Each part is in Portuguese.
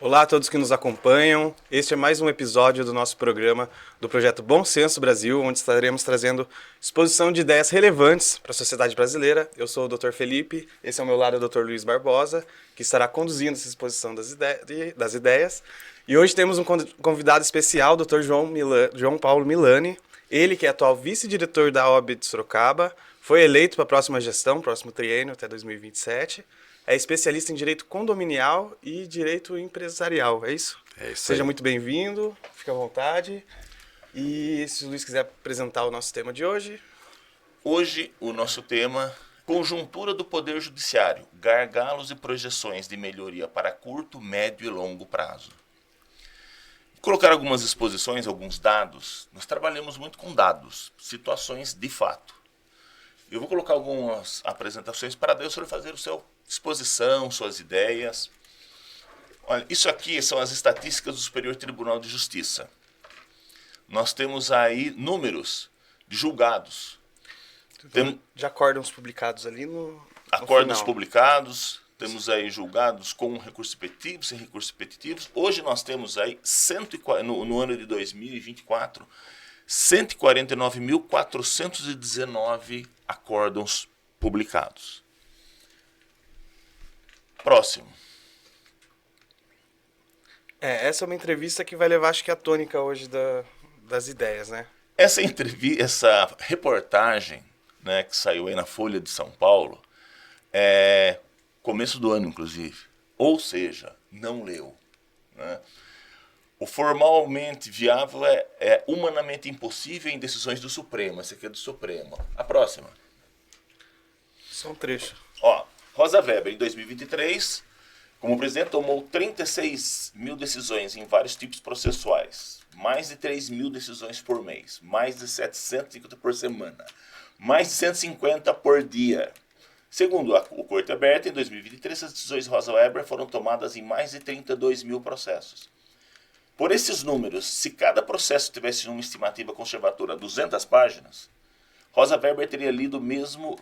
Olá a todos que nos acompanham. Este é mais um episódio do nosso programa do projeto Bom Senso Brasil, onde estaremos trazendo exposição de ideias relevantes para a sociedade brasileira. Eu sou o Dr. Felipe, esse é ao meu lado o Dr. Luiz Barbosa, que estará conduzindo essa exposição das ideias. E hoje temos um convidado especial, o Dr. João Paulo Milani, ele que é atual vice-diretor da OAB de Sorocaba, foi eleito para a próxima gestão, próximo triênio até 2027. É especialista em direito condominial e direito empresarial, é isso? É isso. Seja aí. muito bem-vindo, fique à vontade. E se o Luiz quiser apresentar o nosso tema de hoje. Hoje, o nosso tema, conjuntura do Poder Judiciário, gargalos e projeções de melhoria para curto, médio e longo prazo. Vou colocar algumas exposições, alguns dados. Nós trabalhamos muito com dados, situações de fato. Eu vou colocar algumas apresentações para Deus para fazer o seu exposição, suas ideias. Olha, isso aqui são as estatísticas do Superior Tribunal de Justiça. Nós temos aí números de julgados. De acórdãos publicados ali no Acórdãos final. publicados, temos aí julgados com recursos repetitivos, sem recursos repetitivos. Hoje nós temos aí, no ano de 2024, 149.419 acórdãos publicados. Próximo. Essa é uma entrevista que vai levar, acho que, a tônica hoje das ideias, né? Essa reportagem, né, que saiu aí na Folha de São Paulo, começo do ano, inclusive. Ou seja, não leu. Né? O formalmente viável é humanamente impossível em decisões do Supremo. Essa aqui é do Supremo. A próxima. Só um trecho. Rosa Weber, em 2023, como presidente, tomou 36 mil decisões em vários tipos processuais. Mais de 3 mil decisões por mês. Mais de 750 por semana. Mais de 150 por dia. Segundo o Corte Aberta, em 2023, as decisões de Rosa Weber foram tomadas em mais de 32 mil processos. Por esses números, se cada processo tivesse uma estimativa conservadora de 200 páginas, Rosa Weber teria lido mesmo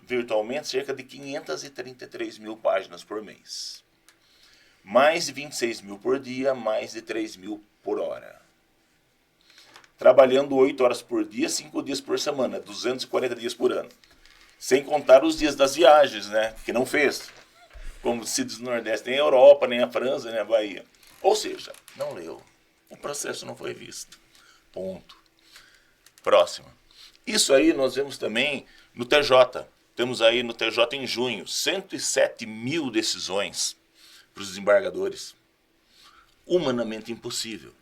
virtualmente cerca de 533 mil páginas por mês. Mais de 26 mil por dia, mais de 3 mil por hora. Trabalhando 8 horas por dia, 5 dias por semana, 240 dias por ano. Sem contar os dias das viagens, né, que não fez. Como se diz no Nordeste, nem a Europa, nem a França, nem a Bahia. Ou seja, não leu. O processo não foi visto. Ponto. Próximo. Isso aí nós vemos também no TJ. Temos aí no TJ em junho 107 mil decisões para os desembargadores. Humanamente impossível.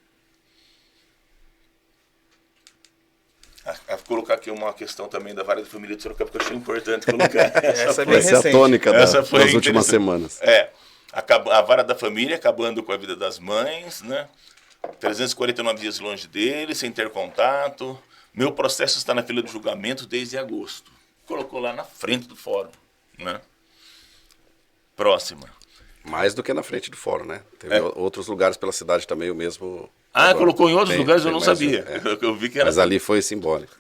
Vou colocar aqui uma questão também da Vara da Família de Sorocaba, que eu achei importante colocar. Essa é bem Essa é a recente. tônica das últimas semanas. A Vara da Família acabando com a vida das mães, né? 349 dias longe dele, sem ter contato. Meu processo está na fila de julgamento desde agosto. Colocou lá na frente do fórum, né? Próxima. Mais do que na frente do fórum, né? Teve outros lugares pela cidade também o mesmo. Colocou em outros lugares, eu não sabia. Eu vi que era. Mas ali foi simbólico.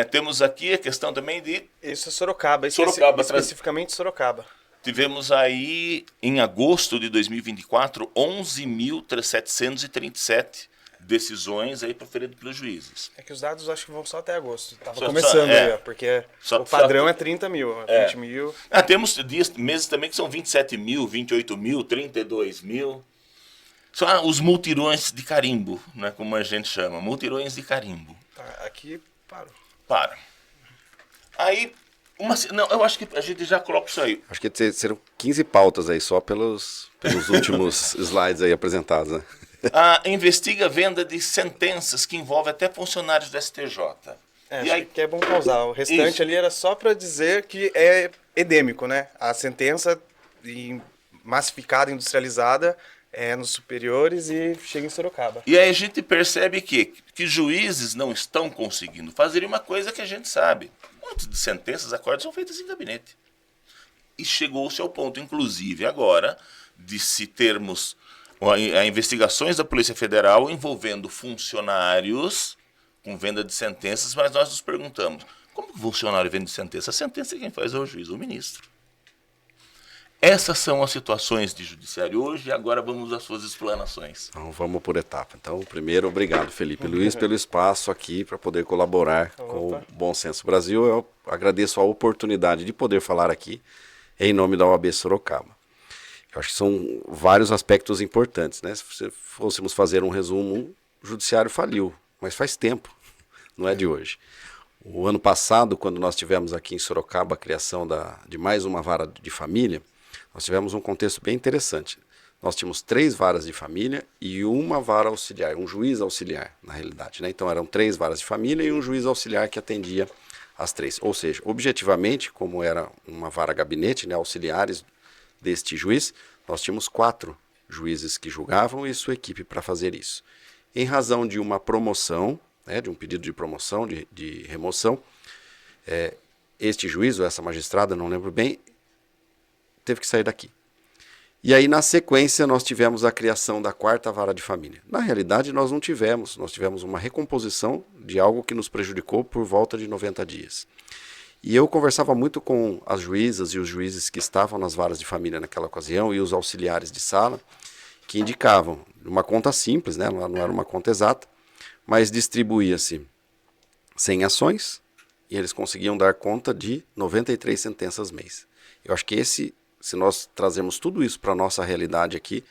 Temos aqui a questão também de... Isso é Sorocaba, especificamente Sorocaba. Tivemos aí, em agosto de 2024, 11.737 decisões aí proferidas pelos juízes. É que os dados acho que vão só até agosto. Estava começando aí, porque o padrão é 30 mil, 20 mil. Temos meses também que são 27 mil, 28 mil, 32 mil. São os multirões de carimbo, né, como a gente chama. Multirões de carimbo. Tá, aqui parou. Para. Aí... eu acho que a gente já coloca isso aí. Acho que serão 15 pautas aí, só pelos últimos slides aí apresentados, né? Investiga a venda de sentenças que envolvem até funcionários do STJ. Acho que é bom pausar. O restante ali era só para dizer que é endêmico, né? A sentença massificada, industrializada, é nos superiores e chega em Sorocaba. E aí a gente percebe que juízes não estão conseguindo fazer uma coisa que a gente sabe. Muitas de sentenças, acordos são feitas em gabinete. E chegou-se ao ponto, inclusive agora, de se termos investigações da Polícia Federal envolvendo funcionários com venda de sentenças, mas nós nos perguntamos, como que o funcionário vende sentença? A sentença quem faz é o juiz, o ministro. Essas são as situações de judiciário hoje, e agora vamos às suas explanações. Então vamos por etapa. Então, primeiro, obrigado, Felipe Luiz, pelo espaço aqui para poder colaborar com o Bom Senso Brasil. Eu agradeço a oportunidade de poder falar aqui em nome da OAB Sorocaba. Eu acho que são vários aspectos importantes, né? Se fôssemos fazer um resumo, o judiciário faliu, mas faz tempo, não é de hoje. O ano passado, quando nós tivemos aqui em Sorocaba a criação de mais uma vara de família, nós tivemos um contexto bem interessante. Nós tínhamos 3 varas de família e uma vara auxiliar, um juiz auxiliar, na realidade, né? Então eram 3 varas de família e um juiz auxiliar que atendia as 3. Ou seja, objetivamente, como era uma vara gabinete, né, auxiliares deste juiz, nós tínhamos 4 juízes que julgavam e sua equipe para fazer isso. Em razão de uma promoção, né, de um pedido de promoção, de remoção, este juiz ou essa magistrada, não lembro bem, teve que sair daqui. E aí, na sequência, nós tivemos a criação da 4ª vara de família. Na realidade, nós não tivemos. Nós tivemos uma recomposição de algo que nos prejudicou por volta de 90 dias. E eu conversava muito com as juízas e os juízes que estavam nas varas de família naquela ocasião e os auxiliares de sala, que indicavam uma conta simples, né? Não era uma conta exata, mas distribuía-se 100 ações e eles conseguiam dar conta de 93 sentenças mês. Eu acho que se nós trazemos tudo isso para a nossa realidade aqui,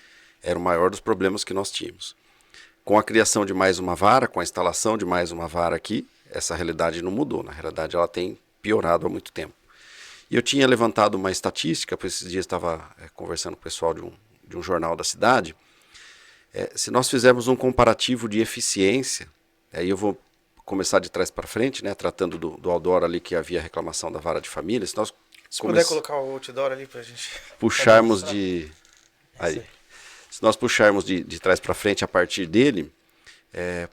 era o maior dos problemas que nós tínhamos. Com a criação de mais uma vara, com a instalação de mais uma vara aqui, essa realidade não mudou. Na realidade, ela tem piorado há muito tempo. E eu tinha levantado uma estatística, por esses dias estava conversando com o pessoal de um jornal da cidade. Se nós fizermos um comparativo de eficiência, aí eu vou começar de trás para frente, né, tratando do outdoor ali que havia reclamação da vara de família. Se puder colocar o outdoor ali para a gente... Puxarmos se nós puxarmos de trás para frente a partir dele,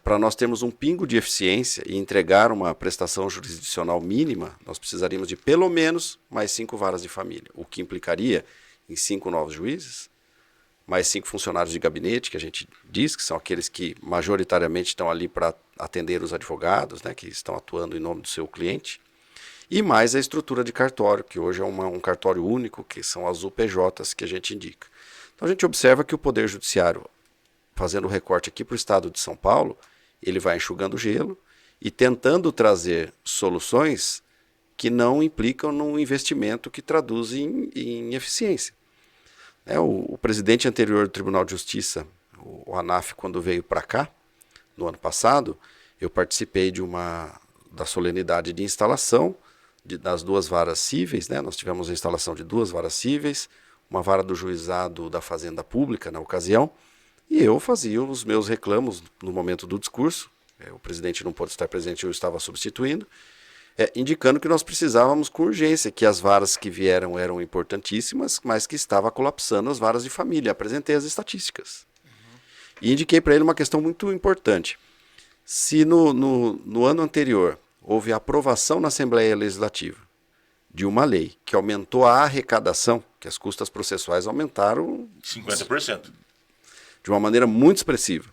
para nós termos um pingo de eficiência e entregar uma prestação jurisdicional mínima, nós precisaríamos de pelo menos mais 5 varas de família, o que implicaria em 5 novos juízes, mais 5 funcionários de gabinete, que a gente diz que são aqueles que majoritariamente estão ali para atender os advogados, né, que estão atuando em nome do seu cliente, e mais a estrutura de cartório, que hoje é um cartório único, que são as UPJs que a gente indica. Então a gente observa que o Poder Judiciário, fazendo o recorte aqui para o estado de São Paulo, ele vai enxugando o gelo e tentando trazer soluções que não implicam num investimento que traduz em eficiência. O presidente anterior do Tribunal de Justiça, o ANAF, quando veio para cá, no ano passado, eu participei da solenidade de instalação das 2 varas cíveis, né? Nós tivemos a instalação de 2 varas cíveis, uma vara do juizado da Fazenda Pública na ocasião, e eu fazia os meus reclamos no momento do discurso. O presidente não pôde estar presente, eu estava substituindo, indicando que nós precisávamos com urgência, que as varas que vieram eram importantíssimas, mas que estava colapsando as varas de família. Apresentei as estatísticas. E indiquei para ele uma questão muito importante. Se no ano anterior houve aprovação na Assembleia Legislativa de uma lei que aumentou a arrecadação, que as custas processuais aumentaram 50%. De uma maneira muito expressiva.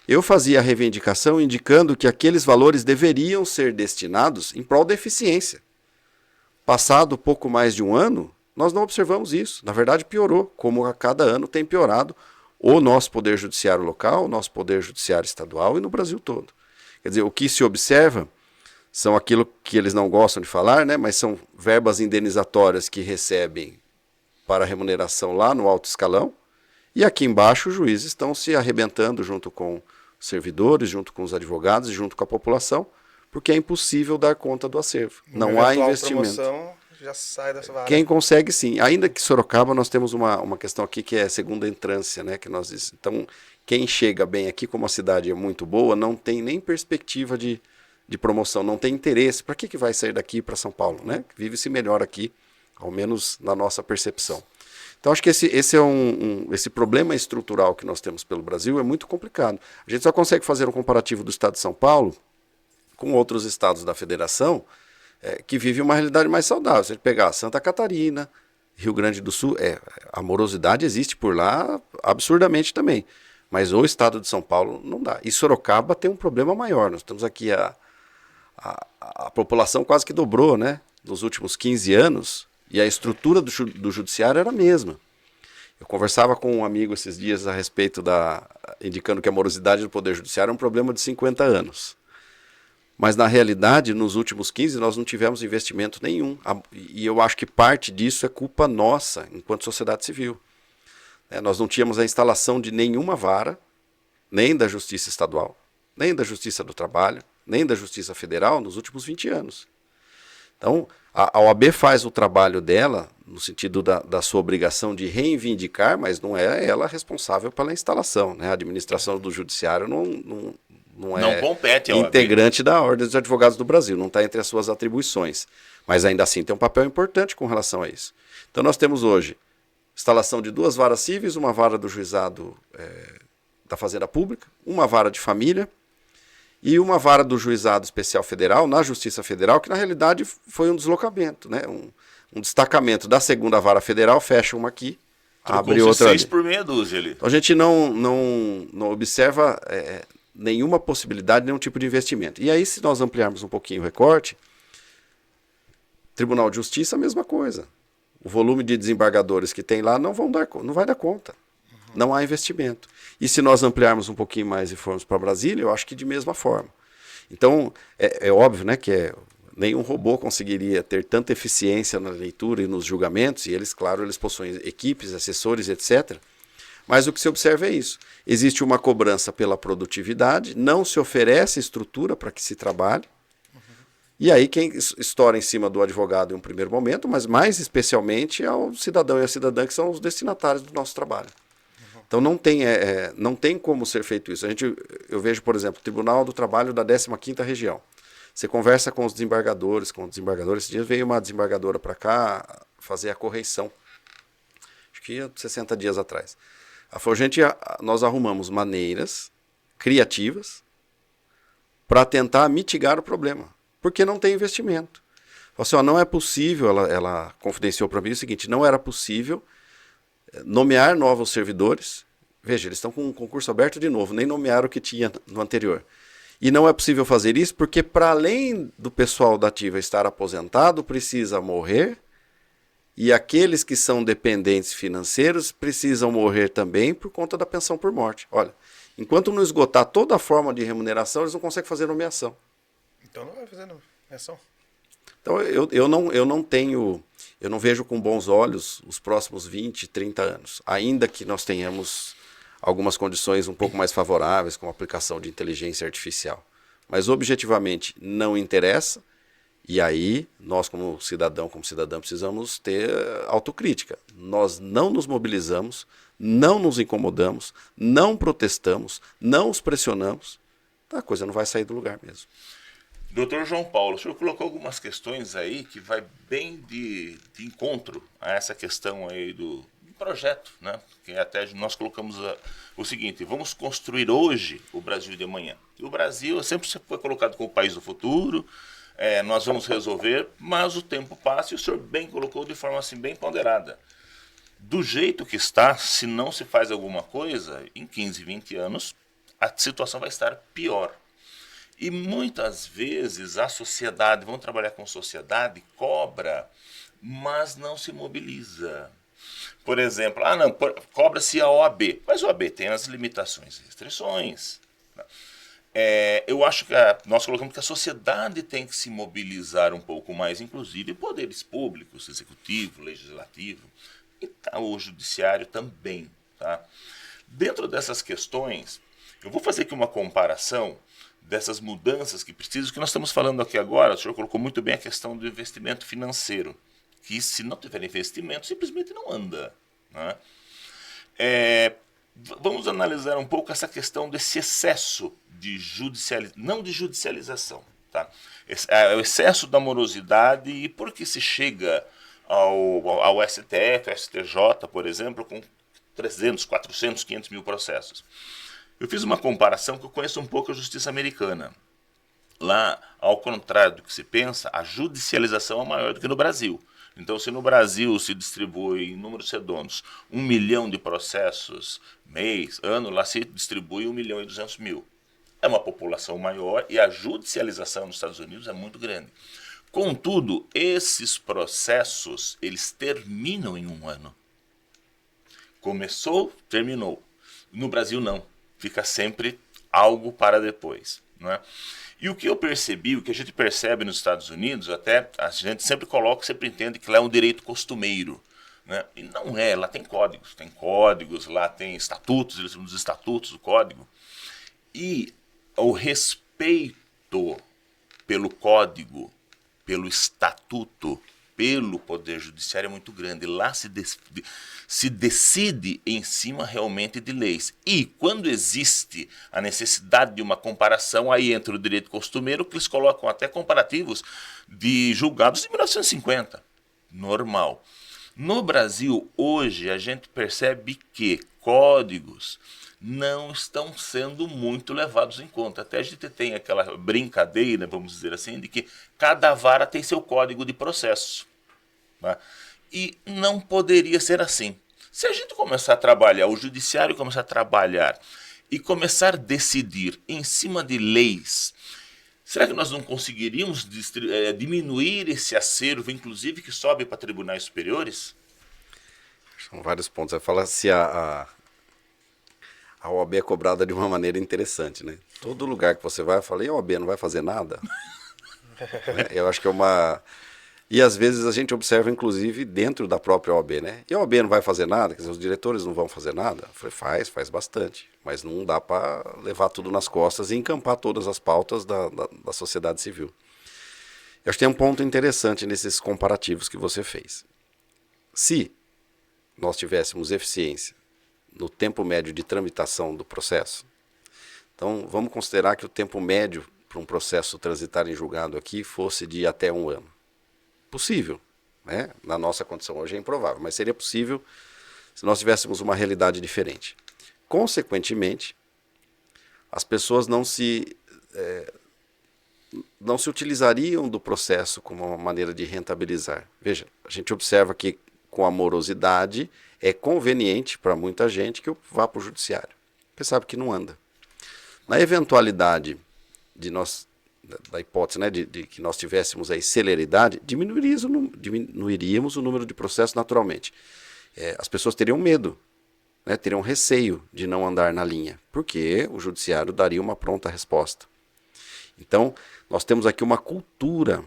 Eu fazia a reivindicação indicando que aqueles valores deveriam ser destinados em prol da eficiência. Passado pouco mais de um ano, nós não observamos isso. Na verdade, piorou, como a cada ano tem piorado o nosso Poder Judiciário local, o nosso Poder Judiciário estadual e no Brasil todo. Quer dizer, o que se observa são aquilo que eles não gostam de falar, né, mas são verbas indenizatórias que recebem para remuneração lá no alto escalão, e aqui embaixo os juízes estão se arrebentando junto com os servidores, junto com os advogados e junto com a população, porque é impossível dar conta do acervo. Não há investimento. Já sai dessa vara. Quem consegue, sim. Ainda que Sorocaba, nós temos uma questão aqui que é segunda entrância, né? Então, quem chega bem aqui, como a cidade é muito boa, não tem nem perspectiva de promoção, não tem interesse. Para que vai sair daqui para São Paulo, né? Vive-se melhor aqui, ao menos na nossa percepção. Então, acho que esse problema estrutural que nós temos pelo Brasil é muito complicado. A gente só consegue fazer um comparativo do estado de São Paulo com outros estados da federação, que vive uma realidade mais saudável. Se a gente pegar Santa Catarina, Rio Grande do Sul, a morosidade existe por lá absurdamente também. Mas o estado de São Paulo não dá. E Sorocaba tem um problema maior. Nós temos aqui a população quase que dobrou, né? Nos últimos 15 anos, E a estrutura do judiciário era a mesma. Eu conversava com um amigo esses dias a respeito indicando que a morosidade do Poder Judiciário é um problema de 50 anos. Mas, na realidade, nos últimos 15, nós não tivemos investimento nenhum. E eu acho que parte disso é culpa nossa, enquanto sociedade civil. Nós não tínhamos a instalação de nenhuma vara, nem da Justiça Estadual, nem da Justiça do Trabalho, nem da Justiça Federal nos últimos 20 anos. Então, a OAB faz o trabalho dela, no sentido da sua obrigação de reivindicar, mas não é ela responsável pela instalação. Né? A administração do judiciário não é compete ao integrante da Ordem dos Advogados do Brasil, não está entre as suas atribuições. Mas ainda assim tem um papel importante com relação a isso. Então nós temos hoje instalação de 2 varas cíveis, uma vara do juizado da Fazenda Pública, uma vara de família e uma vara do Juizado Especial Federal na Justiça Federal, que na realidade foi um deslocamento, né? Um destacamento da 2ª Vara Federal, fecha uma aqui, abre outra 6 ali. por meia dúzia ali. Então a gente não observa nenhuma possibilidade, nenhum tipo de investimento. E aí, se nós ampliarmos um pouquinho o recorte, Tribunal de Justiça, a mesma coisa. O volume de desembargadores que tem lá não vai dar conta. Não há investimento. E se nós ampliarmos um pouquinho mais e formos para Brasília, eu acho que de mesma forma. Então, é óbvio, né, que nenhum robô conseguiria ter tanta eficiência na leitura e nos julgamentos, e eles, claro, eles possuem equipes, assessores, etc., mas o que se observa é isso. Existe uma cobrança pela produtividade, não se oferece estrutura para que se trabalhe, e aí quem estoura em cima do advogado em um primeiro momento, mas mais especialmente é o cidadão e a cidadã que são os destinatários do nosso trabalho. Então não tem como ser feito isso. Eu vejo, por exemplo, o Tribunal do Trabalho da 15ª Região. Você conversa com os desembargadores, esses dias veio uma desembargadora para cá fazer a correição. Acho que 60 dias atrás. Ela falou, nós arrumamos maneiras criativas para tentar mitigar o problema, porque não tem investimento. Falou assim, não é possível, ela confidenciou para mim o seguinte, não era possível nomear novos servidores. Veja, eles estão com um concurso aberto de novo, nem nomearam o que tinha no anterior. E não é possível fazer isso porque, para além do pessoal da ativa estar aposentado, precisa morrer, e aqueles que são dependentes financeiros precisam morrer também por conta da pensão por morte. Olha, enquanto não esgotar toda a forma de remuneração, eles não conseguem fazer nomeação. Então não vai fazer nomeação. Então eu não vejo com bons olhos os próximos 20, 30 anos, ainda que nós tenhamos algumas condições um pouco mais favoráveis, com a aplicação de inteligência artificial. Mas objetivamente não interessa, e aí nós como cidadão, como cidadã, precisamos ter autocrítica. Nós não nos mobilizamos, não nos incomodamos, não protestamos, não os pressionamos, a coisa não vai sair do lugar mesmo. Doutor João Paulo, o senhor colocou algumas questões aí que vai bem de encontro a essa questão aí do projeto, né? Que até nós colocamos o seguinte, vamos construir hoje o Brasil de amanhã. E o Brasil sempre foi colocado como o país do futuro, nós vamos resolver, mas o tempo passa e o senhor bem colocou de forma assim bem ponderada. Do jeito que está, se não se faz alguma coisa, em 15, 20 anos, a situação vai estar pior. E muitas vezes a sociedade, vamos trabalhar com sociedade, cobra, mas não se mobiliza. Por exemplo, cobra-se a OAB, mas a OAB tem as limitações e restrições. Eu acho que nós colocamos que a sociedade tem que se mobilizar um pouco mais, inclusive poderes públicos, executivo, legislativo, e o judiciário também. Tá? Dentro dessas questões, eu vou fazer aqui uma comparação dessas mudanças que precisam, que nós estamos falando aqui agora, o senhor colocou muito bem a questão do investimento financeiro, que se não tiver investimento, simplesmente não anda. Né? Vamos analisar um pouco essa questão desse excesso de não de judicialização, tá? O excesso da morosidade e por que se chega ao STF, ao STJ, por exemplo, com 300, 400, 500 mil processos. Eu fiz uma comparação que eu conheço um pouco a justiça americana. Lá, ao contrário do que se pensa, a judicialização é maior do que no Brasil. Então, se no Brasil se distribui em números redondos 1 milhão de processos mês, ano, lá se distribui 1.200.000. É uma população maior e a judicialização nos Estados Unidos é muito grande. Contudo, esses processos, eles terminam em um ano. Começou, terminou. No Brasil, não. Fica sempre algo para depois, não é? E o que eu percebi, o que a gente percebe nos Estados Unidos, até a gente sempre entende que lá é um direito costumeiro, né? E não é, lá tem códigos, lá tem estatutos, eles chamam dos estatutos do código. E o respeito pelo código, pelo estatuto, pelo Poder Judiciário é muito grande. Lá se decide em cima realmente de leis. E quando existe a necessidade de uma comparação, aí entra o direito costumeiro, que eles colocam até comparativos de julgados de 1950. Normal. No Brasil, hoje, a gente percebe que códigos não estão sendo muito levados em conta. Até a gente tem aquela brincadeira, vamos dizer assim, de que cada vara tem seu código de processo. Tá? E não poderia ser assim. Se a gente começar a trabalhar, o judiciário começar a trabalhar e começar a decidir em cima de leis, será que nós não conseguiríamos diminuir esse acervo, inclusive que sobe para tribunais superiores? São vários pontos. Você fala se a OAB é cobrada de uma maneira interessante, né? Todo lugar que você vai, eu falei, a OAB não vai fazer nada? Né? Eu acho que é uma... E às vezes a gente observa, inclusive, dentro da própria OAB, né? E a OAB não vai fazer nada? Quer dizer, os diretores não vão fazer nada? Eu falei, faz bastante. Mas não dá para levar tudo nas costas e encampar todas as pautas da sociedade civil. Eu acho que tem um ponto interessante nesses comparativos que você fez. Se nós tivéssemos eficiência no tempo médio de tramitação do processo, então vamos considerar que o tempo médio para um processo transitar em julgado aqui fosse de até 1 ano. Possível, né? Na nossa condição hoje é improvável, mas seria possível se nós tivéssemos uma realidade diferente. Consequentemente, as pessoas não se utilizariam do processo como uma maneira de rentabilizar. Veja, a gente observa que com a morosidade é conveniente para muita gente que eu vá para o judiciário, porque sabe que não anda. Na eventualidade de nós, da hipótese, né, de que nós tivéssemos aí celeridade, diminuiríamos o número de processos naturalmente. As pessoas teriam medo, né, teriam receio de não andar na linha, porque o judiciário daria uma pronta resposta. Então, nós temos aqui uma cultura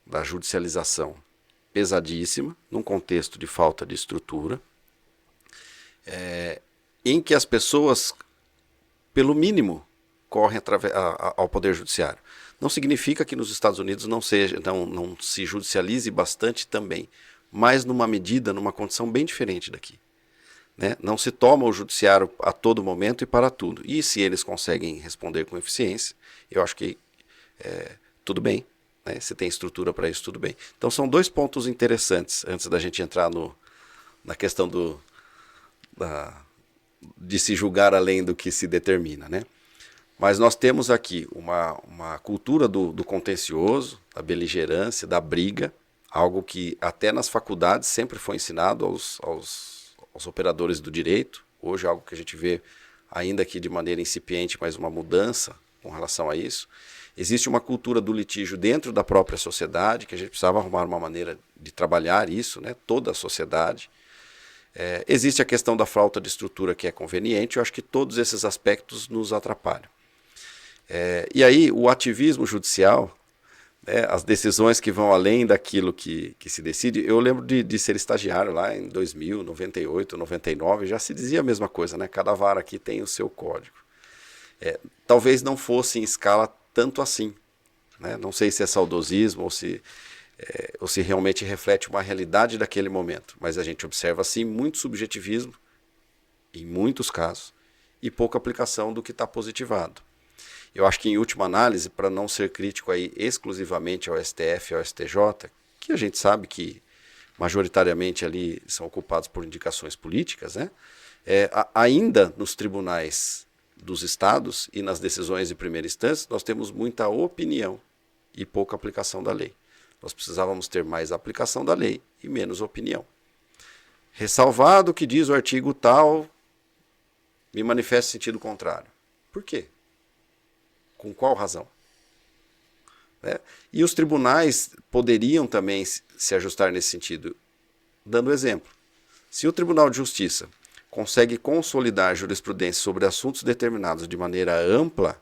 da judicialização pesadíssima, num contexto de falta de estrutura, em que as pessoas, pelo mínimo, correm ao Poder Judiciário. Não significa que nos Estados Unidos não se judicialize bastante também, mas numa medida, numa condição bem diferente daqui. Né? Não se toma o judiciário a todo momento e para tudo. E se eles conseguem responder com eficiência, eu acho que tudo bem. Né? Se tem estrutura para isso, tudo bem. Então são 2 pontos interessantes, antes da gente entrar na questão de se julgar além do que se determina. Né? Mas nós temos aqui uma cultura do contencioso, da beligerância, da briga, algo que até nas faculdades sempre foi ensinado aos operadores do direito. Hoje é algo que a gente vê ainda que de maneira incipiente, mas uma mudança com relação a isso. Existe uma cultura do litígio dentro da própria sociedade, que a gente precisava arrumar uma maneira de trabalhar isso, né? Toda a sociedade. Existe a questão da falta de estrutura que é conveniente, eu acho que todos esses aspectos nos atrapalham. E aí o ativismo judicial, né, as decisões que vão além daquilo que se decide, eu lembro de ser estagiário lá em 2000, 98, 99, já se dizia a mesma coisa, né? Cada vara aqui tem o seu código. Talvez não fosse em escala tanto assim, né? Não sei se é saudosismo ou se realmente reflete uma realidade daquele momento, mas a gente observa assim muito subjetivismo em muitos casos e pouca aplicação do que está positivado. Eu acho que em última análise, para não ser crítico aí exclusivamente ao STF e ao STJ, que a gente sabe que majoritariamente ali são ocupados por indicações políticas, né? Ainda nos tribunais dos estados e nas decisões de primeira instância, nós temos muita opinião e pouca aplicação da lei. Nós precisávamos ter mais aplicação da lei e menos opinião. Ressalvado o que diz o artigo tal, me manifesta sentido contrário. Por quê? Com qual razão? né? E os tribunais poderiam também se ajustar nesse sentido, dando exemplo. Se o Tribunal de Justiça consegue consolidar jurisprudência sobre assuntos determinados de maneira ampla,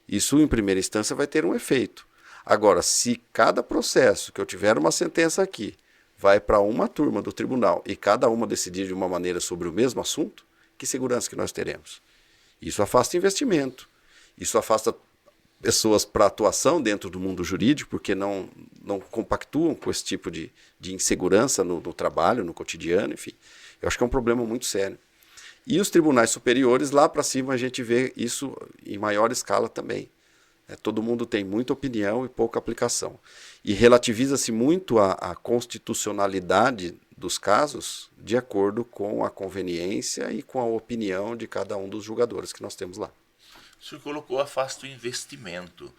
isso em primeira instância vai ter um efeito. Agora, se cada processo que eu tiver uma sentença aqui vai para uma turma do tribunal e cada uma decidir de uma maneira sobre o mesmo assunto, que segurança que nós teremos? Isso afasta investimento, isso afasta pessoas para atuação dentro do mundo jurídico, porque não compactuam com esse tipo de insegurança no trabalho, no cotidiano, enfim. Eu acho que é um problema muito sério. E os tribunais superiores, lá para cima, a gente vê isso em maior escala também. Todo mundo tem muita opinião e pouca aplicação. E relativiza-se muito a constitucionalidade dos casos de acordo com a conveniência e com a opinião de cada um dos julgadores que nós temos lá. O senhor colocou afasta o investimento.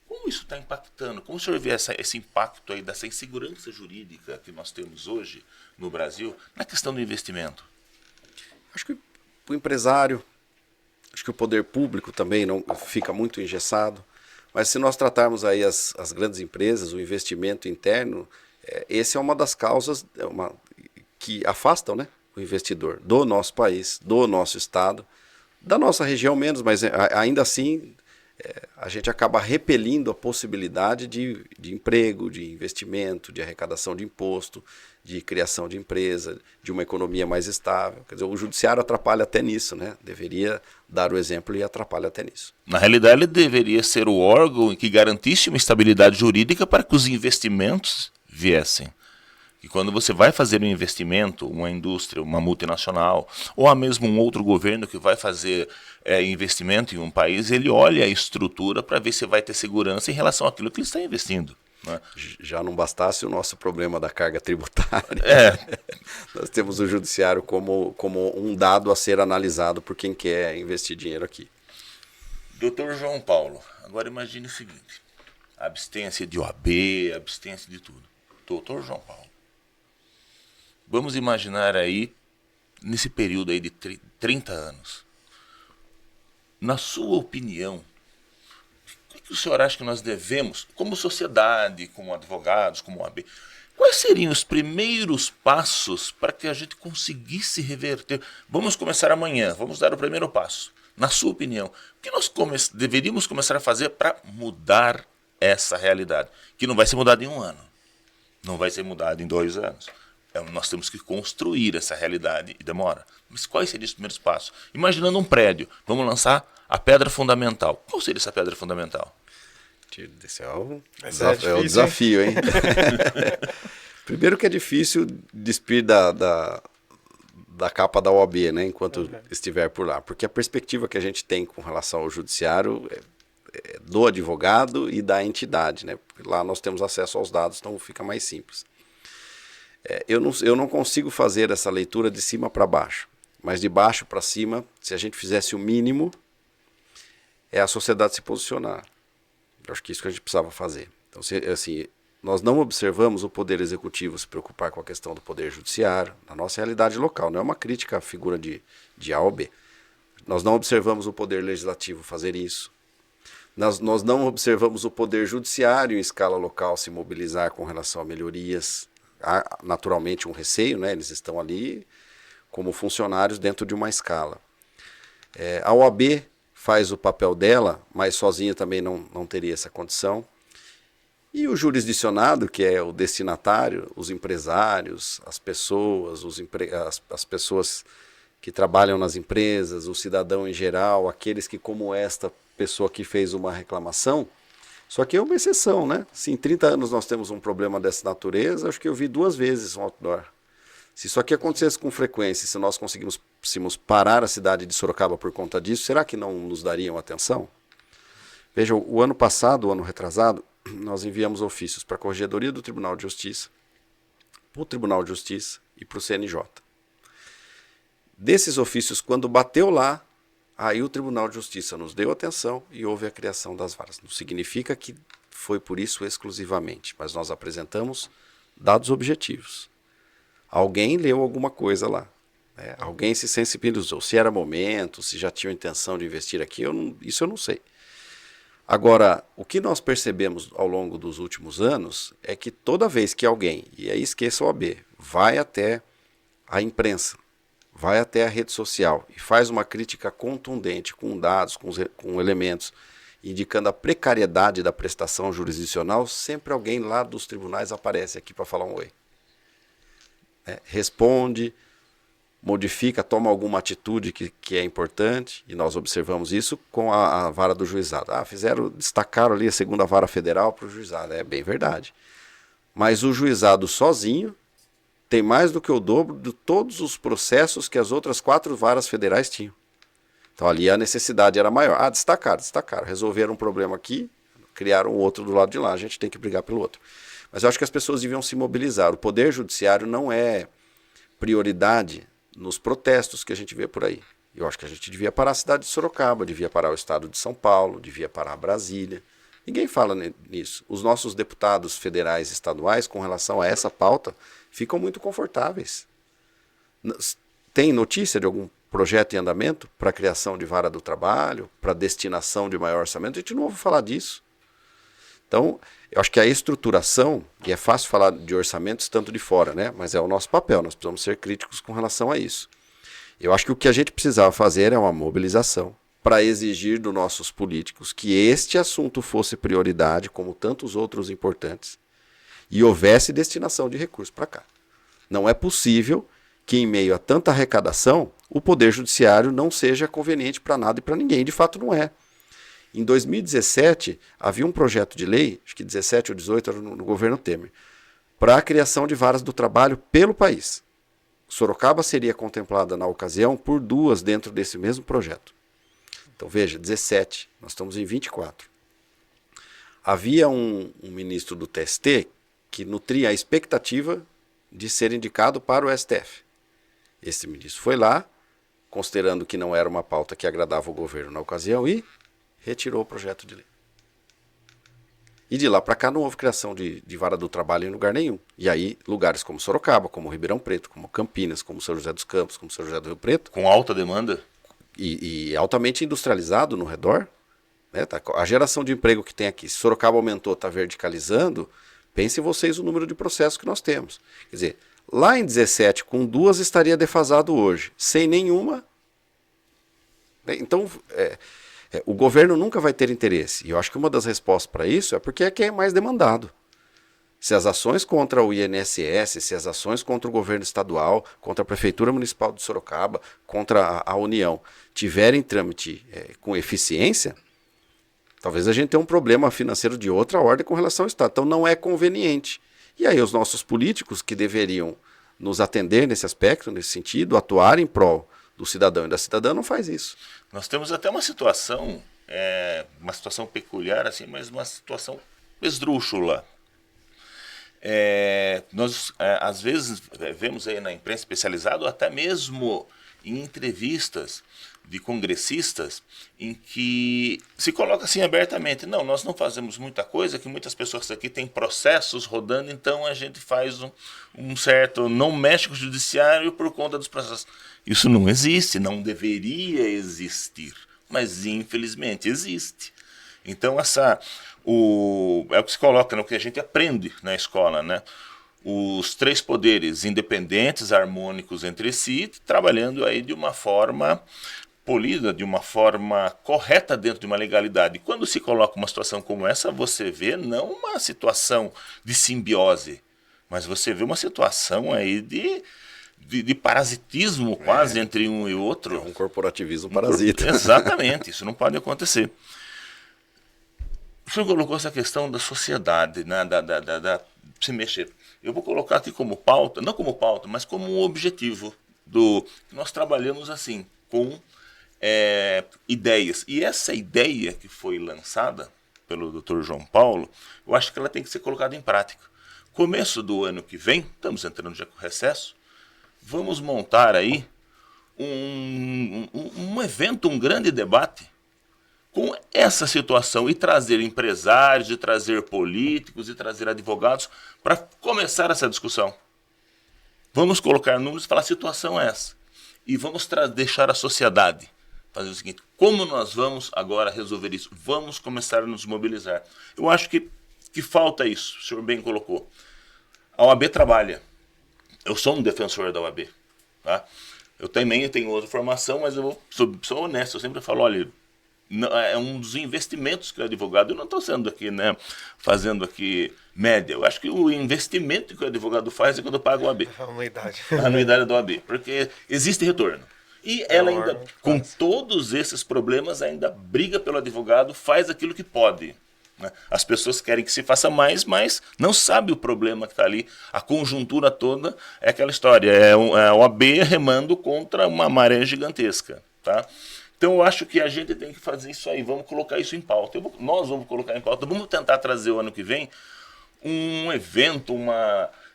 Como isso está impactando? Como o senhor vê esse impacto aí dessa insegurança jurídica que nós temos hoje no Brasil na questão do investimento? Acho que o empresário, acho que o poder público também não fica muito engessado. Mas se nós tratarmos aí as grandes empresas, o investimento interno, essa é uma das causas que afastam, né, o investidor do nosso país, do nosso estado, da nossa região menos, mas ainda assim a gente acaba repelindo a possibilidade de emprego, de investimento, de arrecadação de imposto, de criação de empresa, de uma economia mais estável. Quer dizer, o judiciário atrapalha até nisso, né? Deveria dar o exemplo e atrapalha até nisso. Na realidade, ele deveria ser o órgão que garantisse uma estabilidade jurídica para que os investimentos viessem. E quando você vai fazer um investimento, uma indústria, uma multinacional, ou até mesmo um outro governo que vai fazer investimento em um país, ele olha a estrutura para ver se vai ter segurança em relação àquilo que ele está investindo. Né? Já não bastasse o nosso problema da carga tributária. Nós temos o judiciário como um dado a ser analisado por quem quer investir dinheiro aqui. Doutor João Paulo, agora imagine o seguinte, abstência de OAB, abstência de tudo. Doutor João Paulo, vamos imaginar aí, nesse período aí de 30 anos, na sua opinião, o que o senhor acha que nós devemos, como sociedade, como advogados, como OAB, quais seriam os primeiros passos para que a gente conseguisse reverter? Vamos começar amanhã, vamos dar o primeiro passo. Na sua opinião, o que nós deveríamos começar a fazer para mudar essa realidade? Que não vai ser mudada em um ano, não vai ser mudada em 2 anos. Nós temos que construir essa realidade e demora. Mas quais seriam os primeiros passos? Imaginando um prédio, vamos lançar a pedra fundamental. Qual seria essa pedra fundamental? Esse é o desafio, hein? Primeiro que é difícil despir da capa da OAB, né, enquanto estiver por lá. Porque a perspectiva que a gente tem com relação ao judiciário é do advogado e da entidade, né? Porque lá nós temos acesso aos dados, então fica mais simples. Eu não consigo fazer essa leitura de cima para baixo, mas de baixo para cima, se a gente fizesse o mínimo, é a sociedade se posicionar. Eu acho que isso que a gente precisava fazer. Então, assim, nós não observamos o Poder Executivo se preocupar com a questão do Poder Judiciário, na nossa realidade local, não é uma crítica à figura de A ou B. Nós não observamos o Poder Legislativo fazer isso. Nós não observamos o Poder Judiciário em escala local se mobilizar com relação a melhorias. Há naturalmente um receio, né? Eles estão ali como funcionários dentro de uma escala. A OAB faz o papel dela, mas sozinha também não teria essa condição. E o jurisdicionado, que é o destinatário, os empresários, as pessoas, as pessoas que trabalham nas empresas, o cidadão em geral, aqueles que, como esta pessoa que fez uma reclamação, só que é uma exceção, né? Se em 30 anos nós temos um problema dessa natureza, acho que eu vi 2 vezes um outdoor. Se isso aqui acontecesse com frequência, se nós conseguíssemos parar a cidade de Sorocaba por conta disso, será que não nos dariam atenção? Veja, o ano passado, o ano retrasado, nós enviamos ofícios para a Corregedoria do Tribunal de Justiça, para o Tribunal de Justiça e para o CNJ. Desses ofícios, quando bateu lá, aí o Tribunal de Justiça nos deu atenção e houve a criação das varas. Não significa que foi por isso exclusivamente, mas nós apresentamos dados objetivos. Alguém leu alguma coisa lá, né? Alguém se sensibilizou. Se era momento, se já tinha intenção de investir aqui, isso eu não sei. Agora, o que nós percebemos ao longo dos últimos anos é que toda vez que alguém, e aí esqueça o OAB, vai até a imprensa, vai até a rede social e faz uma crítica contundente, com dados, com elementos, indicando a precariedade da prestação jurisdicional, sempre alguém lá dos tribunais aparece aqui para falar um oi. Responde, modifica, toma alguma atitude que é importante, e nós observamos isso com a vara do juizado. Destacaram ali a segunda vara federal para o juizado. É bem verdade. Mas o juizado sozinho tem mais do que o dobro de todos os processos que as outras 4 varas federais tinham. Então ali a necessidade era maior. Destacaram. Resolveram um problema aqui, criaram outro do lado de lá. A gente tem que brigar pelo outro. Mas eu acho que as pessoas deviam se mobilizar. O Poder Judiciário não é prioridade nos protestos que a gente vê por aí. Eu acho que a gente devia parar a cidade de Sorocaba, devia parar o estado de São Paulo, devia parar Brasília. Ninguém fala nisso. Os nossos deputados federais e estaduais, com relação a essa pauta, ficam muito confortáveis. Tem notícia de algum projeto em andamento para a criação de vara do trabalho, para destinação de maior orçamento? A gente não ouve falar disso. Então, eu acho que a estruturação, e é fácil falar de orçamentos tanto de fora, né? Mas é o nosso papel, nós precisamos ser críticos com relação a isso. Eu acho que o que a gente precisava fazer é uma mobilização para exigir dos nossos políticos que este assunto fosse prioridade, como tantos outros importantes, e houvesse destinação de recursos para cá. Não é possível que, em meio a tanta arrecadação, o Poder Judiciário não seja conveniente para nada e para ninguém. De fato, não é. Em 2017, havia um projeto de lei, acho que 17 ou 18, era no governo Temer, para a criação de varas do trabalho pelo país. Sorocaba seria contemplada na ocasião por 2 dentro desse mesmo projeto. Então veja, 17, nós estamos em 24. Havia um ministro do TST que nutria a expectativa de ser indicado para o STF. Esse ministro foi lá, considerando que não era uma pauta que agradava o governo na ocasião, e retirou o projeto de lei. E de lá para cá não houve criação de vara do trabalho em lugar nenhum. E aí lugares como Sorocaba, como Ribeirão Preto, como Campinas, como São José dos Campos, como São José do Rio Preto. Com alta demanda. E altamente industrializado no redor. Né? A geração de emprego que tem aqui, se Sorocaba aumentou, está verticalizando, pensem vocês o número de processos que nós temos. Quer dizer, lá em 17, com 2 estaria defasado hoje. Sem nenhuma. Então, o governo nunca vai ter interesse. E eu acho que uma das respostas para isso é porque é quem é mais demandado. Se as ações contra o INSS, se as ações contra o governo estadual, contra a Prefeitura Municipal de Sorocaba, contra a União, tiverem trâmite com eficiência, talvez a gente tenha um problema financeiro de outra ordem com relação ao Estado. Então não é conveniente. E aí os nossos políticos que deveriam nos atender nesse aspecto, nesse sentido, atuar em prol do cidadão e da cidadã, não faz isso. Nós temos até uma situação peculiar, assim, mas uma situação esdrúxula. Nós, às vezes, vemos aí na imprensa especializada, ou até mesmo em entrevistas de congressistas, em que se coloca assim abertamente, não, nós não fazemos muita coisa, que muitas pessoas aqui têm processos rodando, então a gente faz um certo, não mexe com o judiciário por conta dos processos. Isso não existe, não deveria existir, mas infelizmente existe. Então é o que se coloca, né, o que a gente aprende na escola, né? Os 3 poderes independentes, harmônicos entre si, trabalhando aí de uma forma polida, de uma forma correta dentro de uma legalidade. Quando se coloca uma situação como essa, você vê não uma situação de simbiose, mas você vê uma situação aí de parasitismo quase entre um e outro. É um corporativismo parasita. Exatamente, isso não pode acontecer. O senhor colocou essa questão da sociedade, né, da se mexer. Eu vou colocar aqui como pauta, não como pauta, mas como um objetivo do nós trabalhamos assim, com ideias. E essa ideia que foi lançada pelo Dr. João Paulo, eu acho que ela tem que ser colocada em prática. Começo do ano que vem, estamos entrando já com recesso, vamos montar aí um evento, um grande debate com essa situação e trazer empresários, e trazer políticos, e trazer advogados para começar essa discussão. Vamos colocar números e falar a situação é essa. E vamos deixar a sociedade fazer o seguinte: como nós vamos agora resolver isso? Vamos começar a nos mobilizar. Eu acho que falta isso, o senhor bem colocou. A OAB trabalha. Eu sou um defensor da OAB. Tá? Eu também tenho outra formação, mas eu sou honesto. Eu sempre falo, olha, é um dos investimentos que o advogado... Eu não estou sendo aqui, né, fazendo aqui média. Eu acho que o investimento que o advogado faz é quando paga a OAB. A anuidade. A anuidade da OAB. Porque existe retorno. E ela ainda, com todos esses problemas, ainda briga pelo advogado, faz aquilo que pode. Né? As pessoas querem que se faça mais, mas não sabe o problema que está ali. A conjuntura toda é aquela história. É a OAB remando contra uma maré gigantesca. Tá? Então eu acho que a gente tem que fazer isso aí. Vamos colocar isso em pauta. Nós vamos colocar em pauta. Vamos tentar trazer o ano que vem um evento,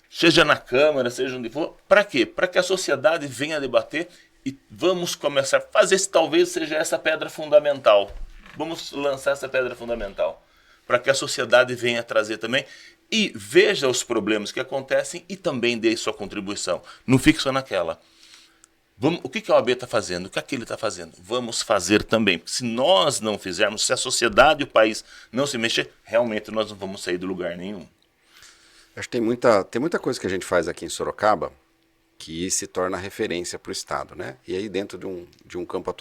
seja na Câmara, seja onde for. Para quê? Para que a sociedade venha debater e vamos começar a fazer, talvez seja essa pedra fundamental. Vamos lançar essa pedra fundamental para que a sociedade venha trazer também e veja os problemas que acontecem e também dê sua contribuição. Não fique só naquela. O que a OAB está fazendo? O que aquele está fazendo? Vamos fazer também. Se nós não fizermos, se a sociedade e o país não se mexer, realmente nós não vamos sair do lugar nenhum. Acho que tem muita coisa que a gente faz aqui em Sorocaba que se torna referência para o Estado, né? E aí dentro de um campo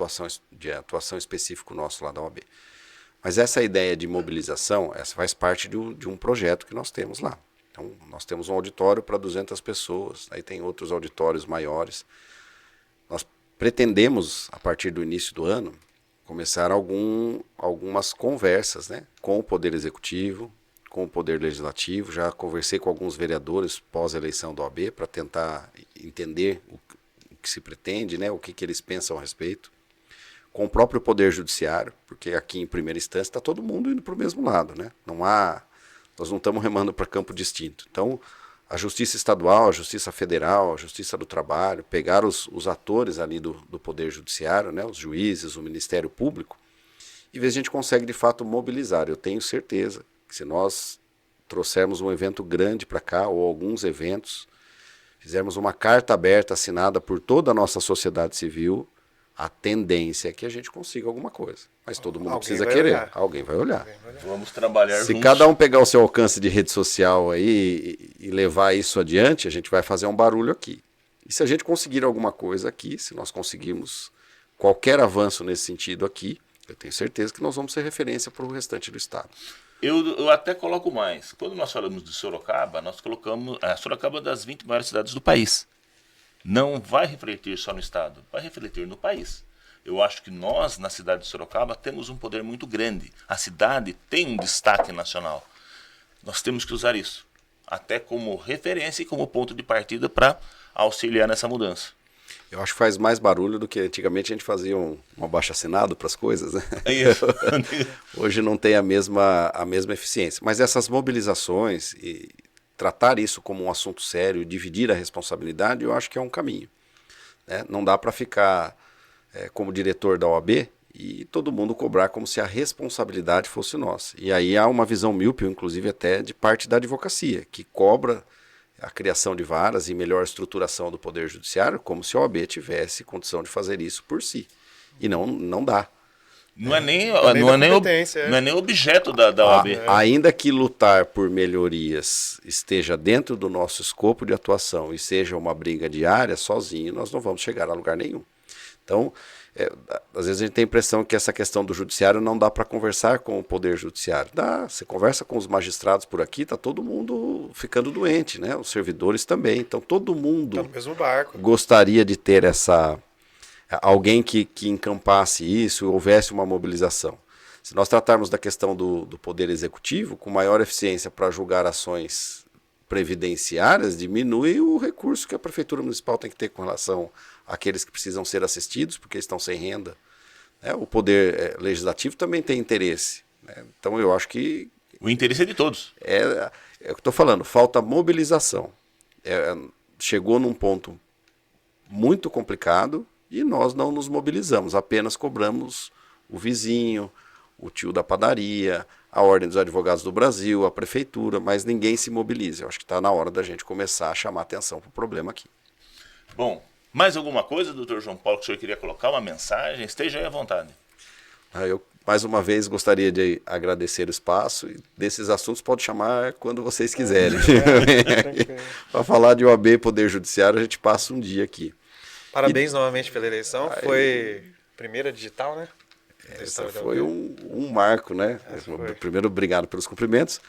de atuação específico nosso lá da OAB. Mas essa ideia de mobilização, essa faz parte de um projeto que nós temos lá. Então, nós temos um auditório para 200 pessoas, aí tem outros auditórios maiores. Nós pretendemos, a partir do início do ano, começar algumas conversas, né, com o Poder Executivo, com o Poder Legislativo. Já conversei com alguns vereadores pós-eleição da OAB para tentar entender o que se pretende, né, o que eles pensam a respeito. Com o próprio Poder Judiciário, porque aqui em primeira instância está todo mundo indo para o mesmo lado, né? Nós não estamos remando para campo distinto. Então, a Justiça Estadual, a Justiça Federal, a Justiça do Trabalho, pegar os atores ali do Poder Judiciário, né? Os juízes, o Ministério Público, e ver se a gente consegue de fato mobilizar. Eu tenho certeza que se nós trouxermos um evento grande para cá, ou alguns eventos, fizermos uma carta aberta assinada por toda a nossa sociedade civil, a tendência é que a gente consiga alguma coisa. Mas todo mundo precisa querer. Alguém vai olhar. Vamos trabalhar Se juntos. cada um pegar o seu alcance de rede social aí e levar isso adiante, a gente vai fazer um barulho aqui. E se a gente conseguir alguma coisa aqui, se nós conseguirmos qualquer avanço nesse sentido aqui, eu tenho certeza que nós vamos ser referência para o restante do Estado. Eu até coloco mais. Quando nós falamos de Sorocaba, nós colocamos a Sorocaba das 20 maiores cidades do país. Não vai refletir só no Estado, vai refletir no país. Eu acho que nós, na cidade de Sorocaba, temos um poder muito grande. A cidade tem um destaque nacional. Nós temos que usar isso, até como referência e como ponto de partida para auxiliar nessa mudança. Eu acho que faz mais barulho do que antigamente a gente fazia um abaixo-assinado para as coisas, né? É isso. Hoje não tem a mesma eficiência. Mas essas mobilizações e tratar isso como um assunto sério, dividir a responsabilidade, eu acho que é um caminho. Né? Não dá para ficar como diretor da OAB e todo mundo cobrar como se a responsabilidade fosse nossa. E aí há uma visão míope, inclusive até de parte da advocacia, que cobra a criação de varas e melhor estruturação do Poder Judiciário, como se a OAB tivesse condição de fazer isso por si. E não dá. Não é nem objeto da OAB. Ainda que lutar por melhorias esteja dentro do nosso escopo de atuação e seja uma briga diária, sozinho nós não vamos chegar a lugar nenhum. Então, às vezes a gente tem a impressão que essa questão do judiciário não dá para conversar com o Poder Judiciário. Dá, você conversa com os magistrados por aqui, está todo mundo ficando doente, né? Os servidores também. Então, todo mundo tá no mesmo barco. Gostaria de ter alguém que encampasse isso, houvesse uma mobilização. Se nós tratarmos da questão do Poder Executivo, com maior eficiência para julgar ações previdenciárias, diminui o recurso que a Prefeitura Municipal tem que ter com relação àqueles que precisam ser assistidos, porque estão sem renda. O Poder Legislativo também tem interesse. Então eu acho que... O interesse é de todos. É o que eu estou falando, falta mobilização. Chegou num ponto muito complicado, e nós não nos mobilizamos, apenas cobramos o vizinho, o tio da padaria, a Ordem dos Advogados do Brasil, a Prefeitura, mas ninguém se mobiliza. Eu acho que está na hora da gente começar a chamar atenção para o problema aqui. Bom, Mais alguma coisa, doutor João Paulo, que o senhor queria colocar? Uma mensagem? Esteja aí à vontade. Eu, mais uma vez, gostaria de agradecer o espaço. E desses assuntos pode chamar quando vocês quiserem. Para falar de OAB Poder Judiciário, a gente passa um dia aqui. Parabéns novamente pela eleição. Foi primeira digital, né? Essa foi um marco, né? Primeiro, obrigado pelos cumprimentos.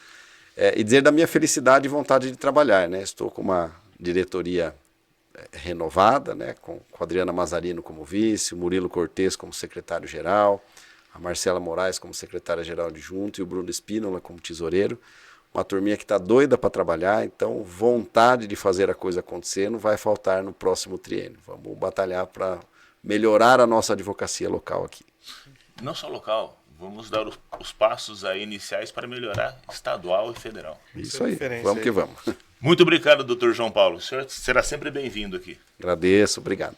E dizer da minha felicidade e vontade de trabalhar, né? Estou com uma diretoria renovada, né? Com a Adriana Mazarino como vice, o Murilo Cortes como secretário-geral, a Marcela Moraes como secretária-geral adjunto e o Bruno Espínola como tesoureiro. Uma turminha que está doida para trabalhar, então vontade de fazer a coisa acontecer não vai faltar no próximo triênio. Vamos batalhar para melhorar a nossa advocacia local aqui. Não só local, vamos dar os passos aí iniciais para melhorar estadual e federal. Isso aí, vamos que vamos. Muito obrigado, doutor João Paulo. O senhor será sempre bem-vindo aqui. Agradeço, obrigado.